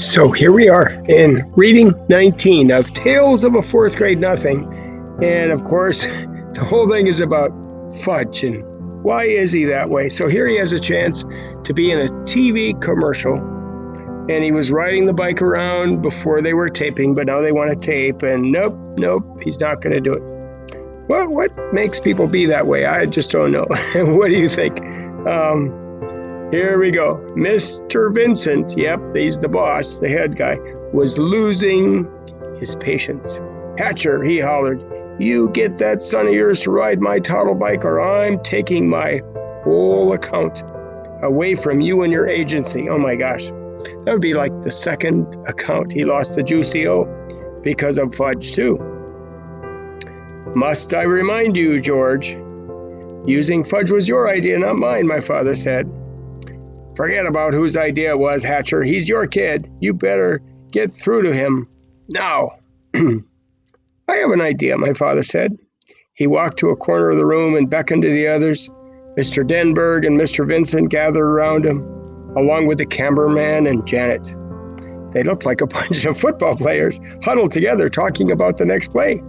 So here we are in reading 19 of Tales of a Fourth Grade Nothing. And of course, the whole thing is about Fudge and why is he that way? So here he has a chance to be in a TV commercial. And he was riding the bike around before they were taping, but now they want to tape. And nope, he's not going to do it. Well, what makes people be that way? I just don't know. What do you think? Here we go. Mr. Vincent, yep, he's the boss, the head guy, was losing his patience. Hatcher, he hollered, you get that son of yours to ride my toddle bike or I'm taking my whole account away from you and your agency. Oh my gosh. That would be like the second account he lost to Juicy O because of Fudge too. Must I remind you, George? Using Fudge was your idea, not mine, my father said. Forget about whose idea it was, Hatcher. He's your kid. You better get through to him now. I have an idea, my father said. He walked to a corner of the room and beckoned to the others. Mr. Denberg and Mr. Vincent gathered around him, along with the cameraman and Janet. They looked like a bunch of football players, huddled together, talking about the next play.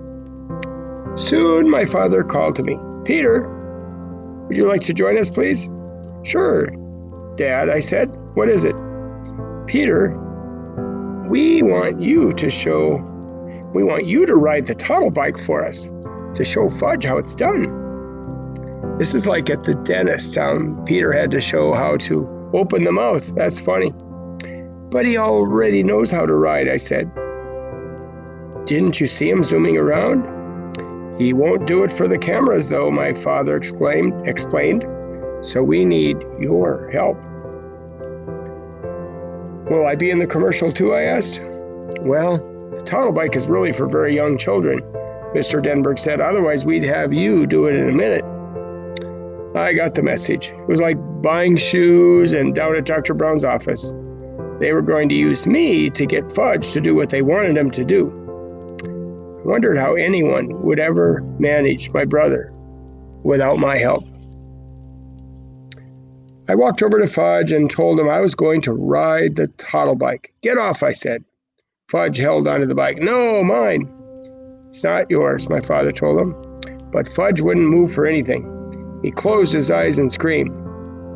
Soon my father called to me, Peter, would you like to join us, please? Sure, Dad, I said. What is it? Peter, we want you to ride the toddle bike for us, to show Fudge how it's done. This is like at the dentist. Peter had to show how to open the mouth. That's funny. But he already knows how to ride, I said. Didn't you see him zooming around? He won't do it for the cameras, though, my father explained. So we need your help. Will I be in the commercial too, I asked. Well, the toddle bike is really for very young children, Mr. Denberg said. Otherwise, we'd have you do it in a minute. I got the message. It was like buying shoes and down at Dr. Brown's office. They were going to use me to get Fudge to do what they wanted him to do. I wondered how anyone would ever manage my brother without my help. I walked over to Fudge and told him I was going to ride the toddle bike. Get off, I said. Fudge held onto the bike. No, mine. It's not yours, my father told him. But Fudge wouldn't move for anything. He closed his eyes and screamed.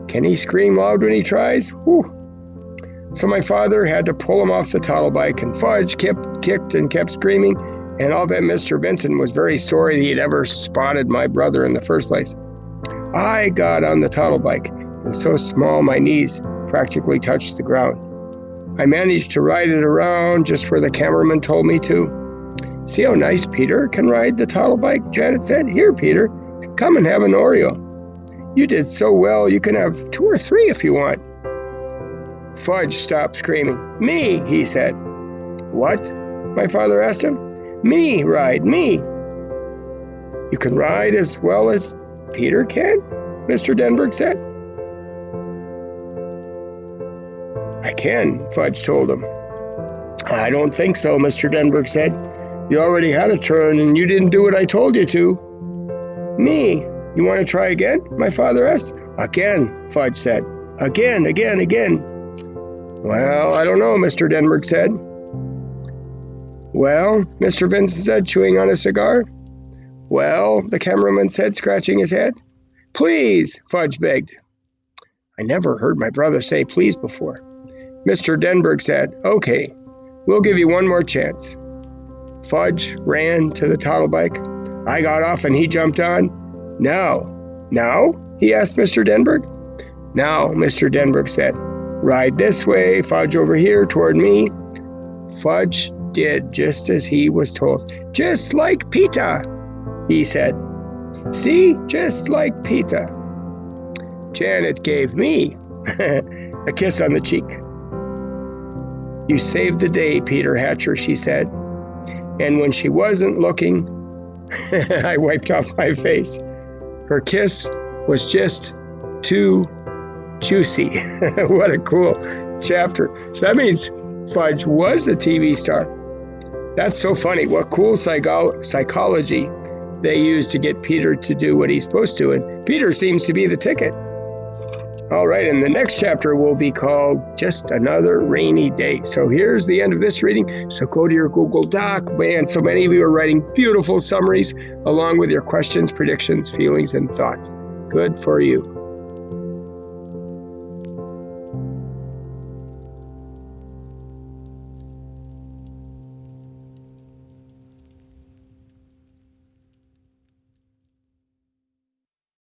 Can he scream loud when he tries? Whew. So my father had to pull him off the toddle bike, and Fudge kicked and kept screaming, and I'll bet Mr. Vincent was very sorry he'd ever spotted my brother in the first place. I got on the toddle bike. It was so small my knees practically touched the ground. I managed to ride it around just where the cameraman told me to. See how nice Peter can ride the toddle bike, Janet said. Here, Peter, come and have an Oreo. You did so well, you can have 2 or 3 if you want. Fudge stopped screaming. Me, he said. What? My father asked him. Me ride, me. You can ride as well as Peter can? Mr. Denberg said. I can, Fudge told him. I don't think so, Mr. Denberg said. You already had a turn and you didn't do what I told you to. Me, you want to try again? My father asked. Again, Fudge said. Again. Well, I don't know, Mr. Denberg said. Well, Mr. Vincent said, chewing on a cigar. Well, the cameraman said, scratching his head. Please, Fudge begged. I never heard my brother say please before. Mr. Denberg said, okay, we'll give you one more chance. Fudge ran to the toddle bike. I got off and he jumped on. Now, he asked Mr. Denberg. Now, Mr. Denberg said, ride this way, Fudge over here toward me. Fudge did just as he was told. Just like Peter, he said. See, just like Peter. Janet gave me a kiss on the cheek. You saved the day, Peter Hatcher, she said. And when she wasn't looking, I wiped off my face. Her kiss was just too juicy. What a cool chapter. So that means Fudge was a TV star. That's so funny. What cool psychology they use to get Peter to do what he's supposed to. And Peter seems to be the ticket. All right, and the next chapter will be called Just Another Rainy Day. So here's the end of this reading. So go to your Google Doc. Man, so many of you are writing beautiful summaries along with your questions, predictions, feelings, and thoughts. Good for you.